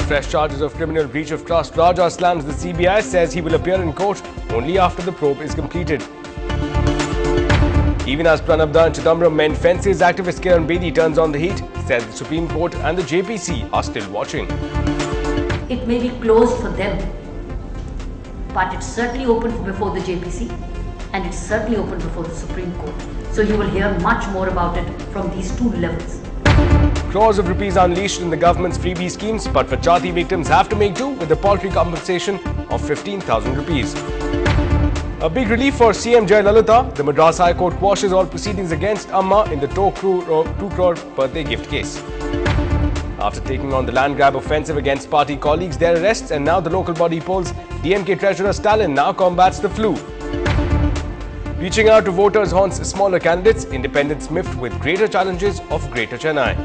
fresh charges of criminal breach of trust, Raja slams the CBI, says he will appear in court only after the probe is completed. Even as Pranab-Da and Chidambaram mend fences, activist Kiran Bedi turns on the heat, says the Supreme Court and the JPC are still watching. It may be closed for them, but it's certainly open before the JPC and it's certainly open before the Supreme Court. So you will hear much more about it from these two levels. Crores of rupees unleashed in the government's freebie schemes, but for Chati victims have to make do with a paltry compensation of 15,000 rupees. A big relief for CM Jayalalitha. The Madras High Court quashes all proceedings against Amma in the 2 crore birthday gift case. After taking on the land grab offensive against party colleagues, their arrests, and now the local body polls, DMK Treasurer Stalin now combats the flu. Reaching out to voters haunts smaller candidates, independents miffed with greater challenges of Greater Chennai.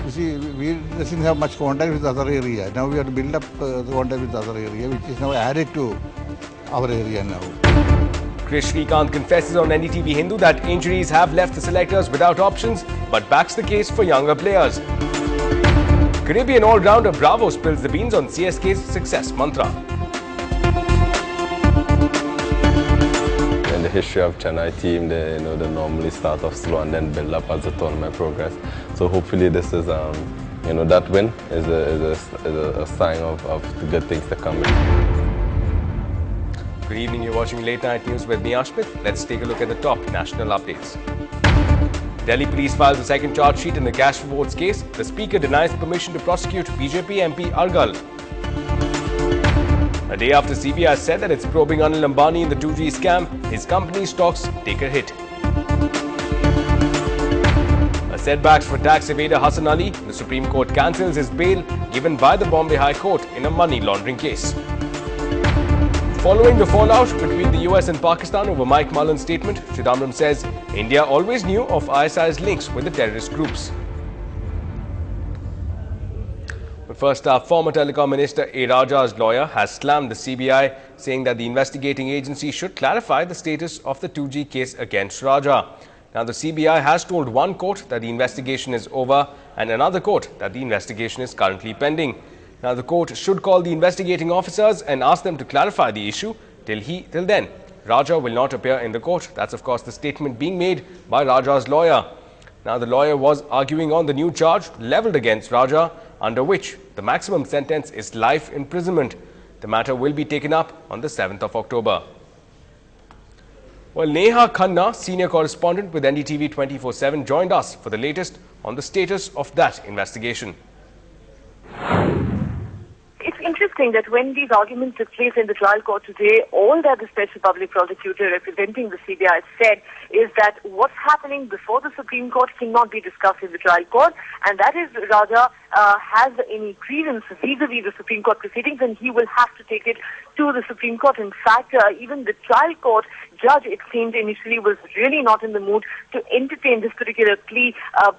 You see, we doesn't have much contact with other area. Now we have to build up the contact with other area, which is now added to our area now. Krish Srikanth confesses on NDTV Hindu that injuries have left the selectors without options, but backs the case for younger players. Caribbean all-rounder Bravo spills the beans on CSK's success mantra. In the history of Chennai team, they normally start off slow and then build up as the tournament progress. So hopefully this is, that win is a sign of the good things to come. Good evening, you're watching Late Night News with me, Ashmit. Let's take a look at the top national updates. Delhi police files a second charge sheet in the cash rewards case. The speaker denies permission to prosecute BJP MP Argal. A day after CBI said that it's probing Anil Ambani in the 2G scam, his company's stocks take a hit. A setback for tax evader Hassan Ali. The Supreme Court cancels his bail given by the Bombay High Court in a money laundering case. Following the fallout between the US and Pakistan over Mike Mullen's statement, Chidambaram says India always knew of ISI's links with the terrorist groups. But first up, former Telecom Minister A. Raja's lawyer has slammed the CBI, saying that the investigating agency should clarify the status of the 2G case against Raja. Now, the CBI has told one court that the investigation is over and another court that the investigation is currently pending. Now, the court should call the investigating officers and ask them to clarify the issue. Till then, Raja will not appear in the court. That's, of course, the statement being made by Raja's lawyer. Now, the lawyer was arguing on the new charge levelled against Raja, under which the maximum sentence is life imprisonment. The matter will be taken up on the 7th of October. Well, Neha Khanna, senior correspondent with NDTV 24/7, joined us for the latest on the status of that investigation. It's interesting that when these arguments took place in the trial court today, all that the special public prosecutor representing the CBI said is that what's happening before the Supreme Court cannot be discussed in the trial court, and that is Raja has any grievance vis-a-vis the Supreme Court proceedings, and he will have to take it to the Supreme Court. In fact, even the trial court judge, it seemed initially, was really not in the mood to entertain this particular plea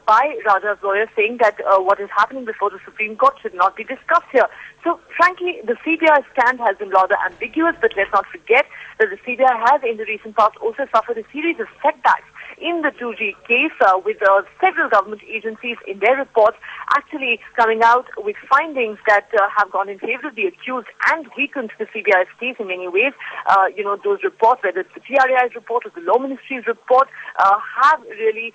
by Raja's lawyer, saying that what is happening before the Supreme Court should not be discussed here. So, frankly, the CBI stand has been rather ambiguous, but let's not forget that the CBI has, in the recent past, also suffered a series of setbacks in the 2G case, with several government agencies in their reports actually coming out with findings that have gone in favor of the accused and weakened the CBI's case in many ways. Those reports, whether it's the TRAI's report or the Law Ministry's report, have really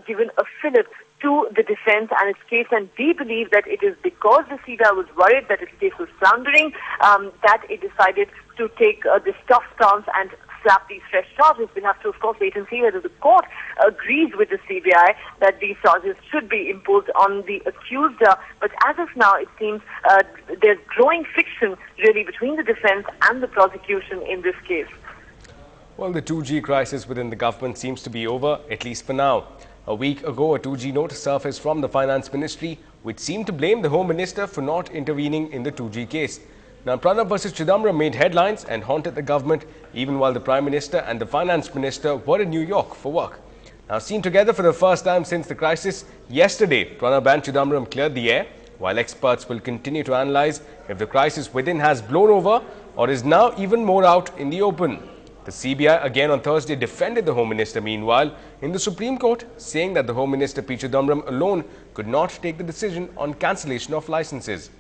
given a fillip to the defense and its case, and we believe that it is because the CBI was worried that its case was floundering that it decided to take this tough stance and slap these fresh charges. We'll have to, of course, wait and see whether the court agrees with the CBI that these charges should be imposed on the accused. But as of now, it seems there's growing friction really between the defense and the prosecution in this case. Well, the 2G crisis within the government seems to be over, at least for now. A week ago, a 2G note surfaced from the Finance Ministry, which seemed to blame the Home Minister for not intervening in the 2G case. Now, Pranab versus Chidambaram made headlines and haunted the government even while the Prime Minister and the Finance Minister were in New York for work. Now, seen together for the first time since the crisis, yesterday, Pranab and Chidambaram cleared the air, while experts will continue to analyze if the crisis within has blown over or is now even more out in the open. The CBI again on Thursday defended the Home Minister meanwhile in the Supreme Court, saying that the Home Minister P. Chidambaram alone could not take the decision on cancellation of licenses.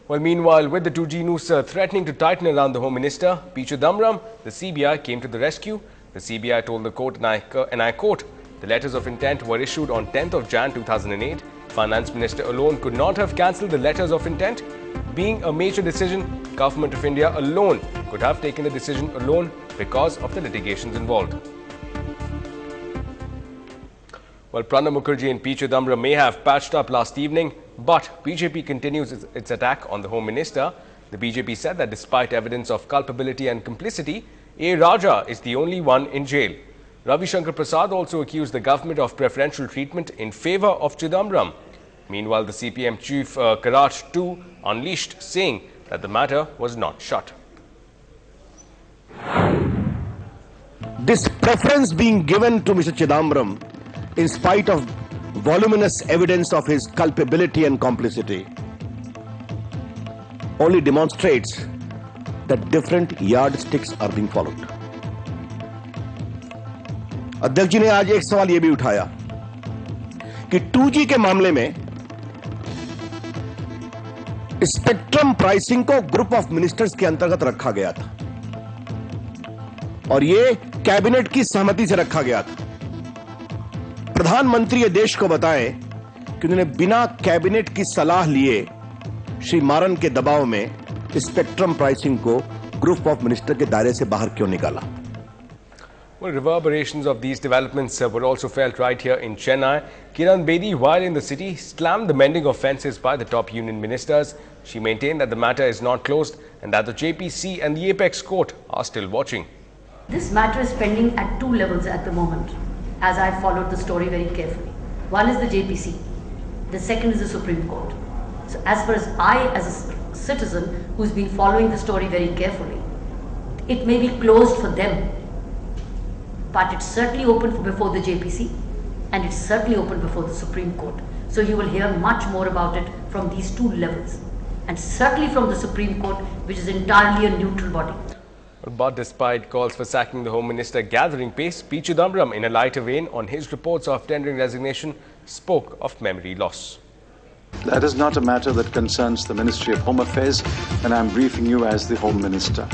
Well, meanwhile, with the 2G news threatening to tighten around the Home Minister, P. Chidambaram, the CBI came to the rescue. The CBI told the court, and I quote, the letters of intent were issued on 10th of Jan 2008. Finance Minister alone could not have cancelled the letters of intent. Being a major decision, Government of India alone could have taken the decision alone because of the litigations involved. Well, Pranab Mukherjee and P. Chidambaram may have patched up last evening, but BJP continues its attack on the Home Minister. The BJP said that despite evidence of culpability and complicity, A. Raja is the only one in jail. Ravi Shankar Prasad also accused the government of preferential treatment in favour of Chidambaram. Meanwhile, the CPM chief Karat too unleashed, saying that the matter was not shut. This preference being given to Mr. Chidambaram, in spite of voluminous evidence of his culpability and complicity, only demonstrates that different yardsticks are being followed. अध्यक्ष जी ने आज एक सवाल यह भी उठाया कि 2G के मामले में स्पेक्ट्रम प्राइसिंग को ग्रुप ऑफ मिनिस्टर्स के अंतर्गत रखा गया था और यह कैबिनेट की सहमति से रखा गया था। प्रधानमंत्री ये देश को बताएं कि उन्होंने बिना कैबिनेट की सलाह लिए श्री मारन के दबाव में स्पेक्ट्रम प्राइसिंग को ग्रुप ऑफ मिनिस्टर के दायरे से बाहर क्यों निकाला। Well, reverberations of these developments were also felt right here in Chennai. Kiran Bedi, while in the city, slammed the mending of fences by the top union ministers. She maintained that the matter is not closed and that the JPC and the Apex Court are still watching. This matter is pending at two levels at the moment, as I followed the story very carefully. One is the JPC, the second is the Supreme Court. So as far as I, as a citizen who's been following the story very carefully, it may be closed for them, but it's certainly open before the JPC and it's certainly open before the Supreme Court. So you will hear much more about it from these two levels, and certainly from the Supreme Court, which is entirely a neutral body. But despite calls for sacking the Home Minister gathering pace, P. Chidambaram, in a lighter vein on his reports of tendering resignation, spoke of memory loss. That is not a matter that concerns the Ministry of Home Affairs, and I am briefing you as the Home Minister.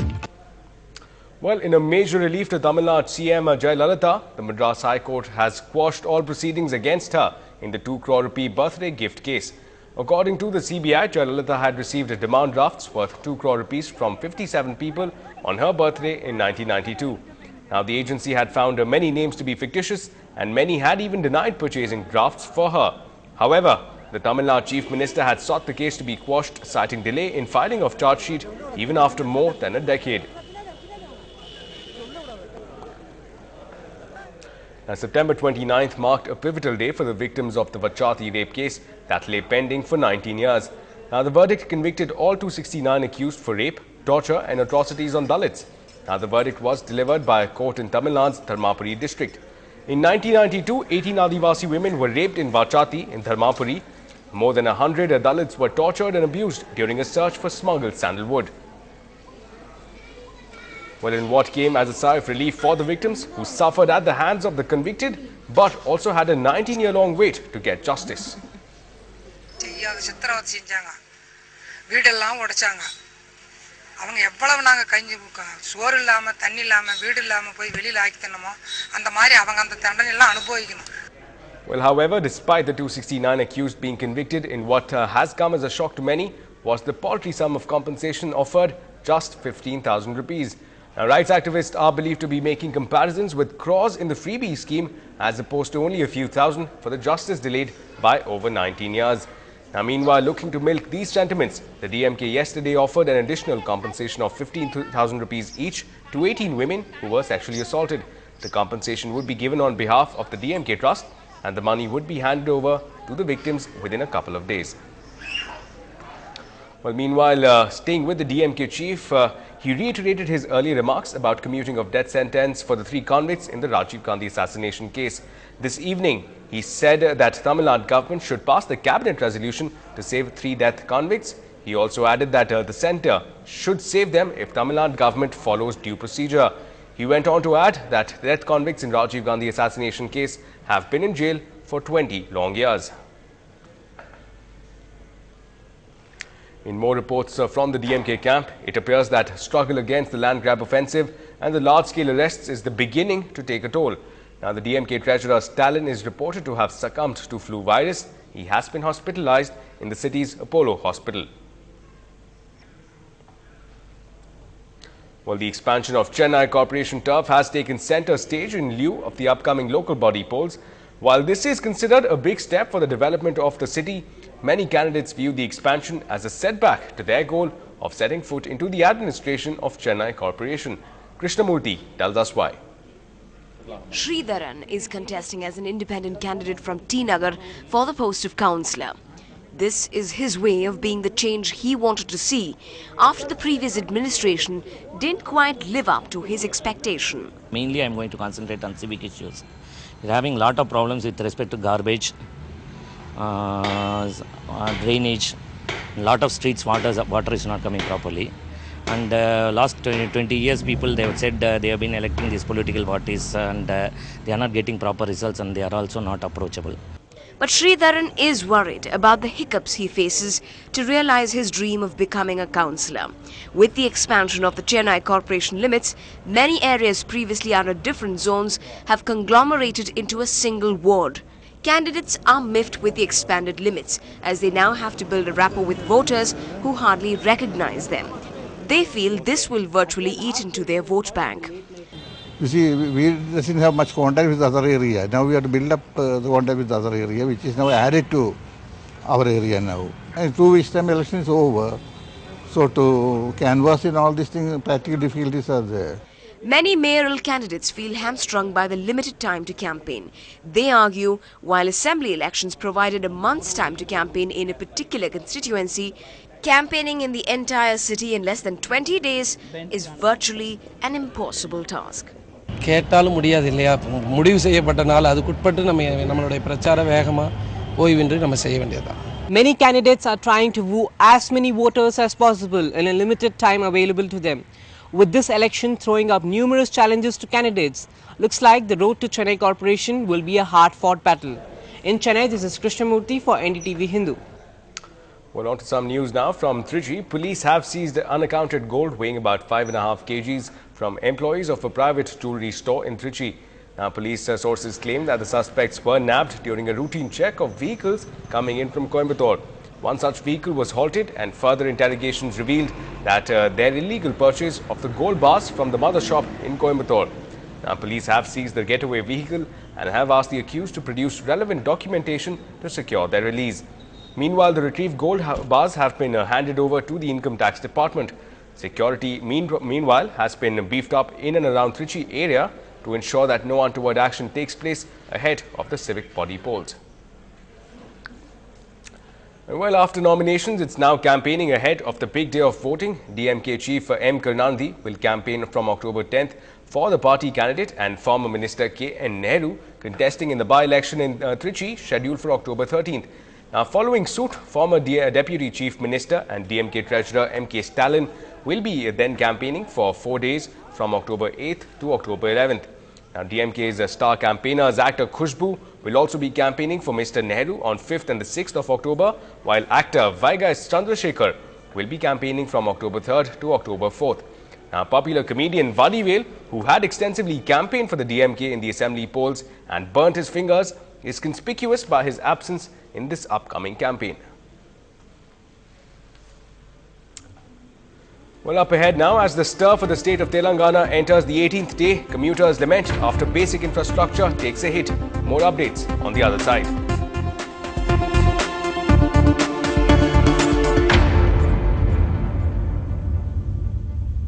Well, in a major relief to Tamil Nadu CM Jayalalitha, the Madras High Court has quashed all proceedings against her in the 2 crore rupee birthday gift case. According to the CBI, Jayalalitha had received demand drafts worth 2 crore rupees from 57 people on her birthday in 1992. Now, the agency had found many names to be fictitious and many had even denied purchasing drafts for her. However, the Tamil Nadu Chief Minister had sought the case to be quashed, citing delay in filing of charge sheet even after more than a decade. Now, September 29th marked a pivotal day for the victims of the Vachati rape case that lay pending for 19 years. Now, the verdict convicted all 269 accused for rape, torture and atrocities on Dalits. Now, the verdict was delivered by a court in Tamil Nadu's Dharmapuri district. In 1992, 18 Adivasi women were raped in Vachati in Dharmapuri. More than 100 Dalits were tortured and abused during a search for smuggled sandalwood. Well, in what came as a sigh of relief for the victims who suffered at the hands of the convicted but also had a 19-year-long wait to get justice. Well, however, despite the 269 accused being convicted in what has come as a shock to many was the paltry sum of compensation offered, just 15,000 rupees. Now, rights activists are believed to be making comparisons with crores in the freebie scheme as opposed to only a few thousand for the justice delayed by over 19 years. Now, meanwhile, looking to milk these sentiments, the DMK yesterday offered an additional compensation of 15,000 rupees each to 18 women who were sexually assaulted. The compensation would be given on behalf of the DMK Trust and the money would be handed over to the victims within a couple of days. Well, meanwhile, staying with the DMK chief, he reiterated his earlier remarks about commuting of death sentence for the 3 convicts in the Rajiv Gandhi assassination case. This evening, he said that Tamil Nadu government should pass the cabinet resolution to save 3 death convicts. He also added that the centre should save them if Tamil Nadu government follows due procedure. He went on to add that death convicts in Rajiv Gandhi assassination case have been in jail for 20 long years. In more reports from the DMK camp, it appears that struggle against the land grab offensive and the large-scale arrests is the beginning to take a toll. Now, the DMK treasurer Stalin is reported to have succumbed to flu virus. He has been hospitalized in the city's Apollo hospital. Well, the expansion of Chennai Corporation turf has taken centre stage in lieu of the upcoming local body polls. While this is considered a big step for the development of the city, many candidates view the expansion as a setback to their goal of setting foot into the administration of Chennai Corporation. Krishnamurthy tells us why. Sridharan is contesting as an independent candidate from T Nagar for the post of councillor. This is his way of being the change he wanted to see after the previous administration didn't quite live up to his expectation. Mainly, I am going to concentrate on civic issues. We are having a lot of problems with respect to garbage, drainage, a lot of streets water is not coming properly. And last 20 years, people, they have said they have been electing these political parties and they are not getting proper results and they are also not approachable. But Sridharan is worried about the hiccups he faces to realize his dream of becoming a councillor. With the expansion of the Chennai Corporation limits, many areas previously under different zones have conglomerated into a single ward. Candidates are miffed with the expanded limits as they now have to build a rapport with voters who hardly recognize them. They feel this will virtually eat into their vote bank. You see, we doesn't have much contact with other area. Now we have to build up the contact with other area, which is now added to our area now. And 2 weeks time election is over. So to canvass in all these things, practical difficulties are there. Many mayoral candidates feel hamstrung by the limited time to campaign. They argue while assembly elections provided a month's time to campaign in a particular constituency, campaigning in the entire city in less than 20 days is virtually an impossible task. கேட்டாலும் முடியாது இல்லையா முடிவு செய்யப்பட்டனால அதுக்குட்பட்டு நம்மளுடைய பிரச்சார வேகமா ஓய்வின்றி நம்ம செய்ய வேண்டியதுதான். Many candidates are trying to woo as many voters as possible in a limited time available to them. With this election throwing up numerous challenges to candidates, looks like the road to Chennai Corporation will be a hard-fought battle. In Chennai, this is Krishnamurthy for NDTV Hindu. Well, on to some news now from Trichy. Police have seized unaccounted gold weighing about 5.5 kgs from employees of a private jewellery store in Trichy. Now, police sources claim that the suspects were nabbed during a routine check of vehicles coming in from Coimbatore. One such vehicle was halted and further interrogations revealed that their illegal purchase of the gold bars from the mother shop in Coimbatore. Now, police have seized the getaway vehicle and have asked the accused to produce relevant documentation to secure their release. Meanwhile, the retrieved gold bars have been handed over to the Income Tax Department. Security, meanwhile, has been beefed up in and around Trichy area to ensure that no untoward action takes place ahead of the civic body polls. Well, after nominations, it's now campaigning ahead of the big day of voting. DMK chief M. Karunanidhi will campaign from October 10th for the party candidate and former Minister K.N. Nehru contesting in the by-election in Trichy scheduled for October 13th. Now, following suit, former Deputy Chief Minister and DMK Treasurer M.K. Stalin will be then campaigning for 4 days from October 8th to October 11th. Now, DMK's star campaigners actor Khushbu will also be campaigning for Mr. Nehru on 5th and the 6th of October, while actor Vaigai Chandrasekhar will be campaigning from October 3rd to October 4th. Now, popular comedian Vadivel, who had extensively campaigned for the DMK in the assembly polls and burnt his fingers, is conspicuous by his absence in this upcoming campaign. Well, up ahead now, as the stir for the state of Telangana enters the 18th day, commuters lament after basic infrastructure takes a hit. More updates on the other side.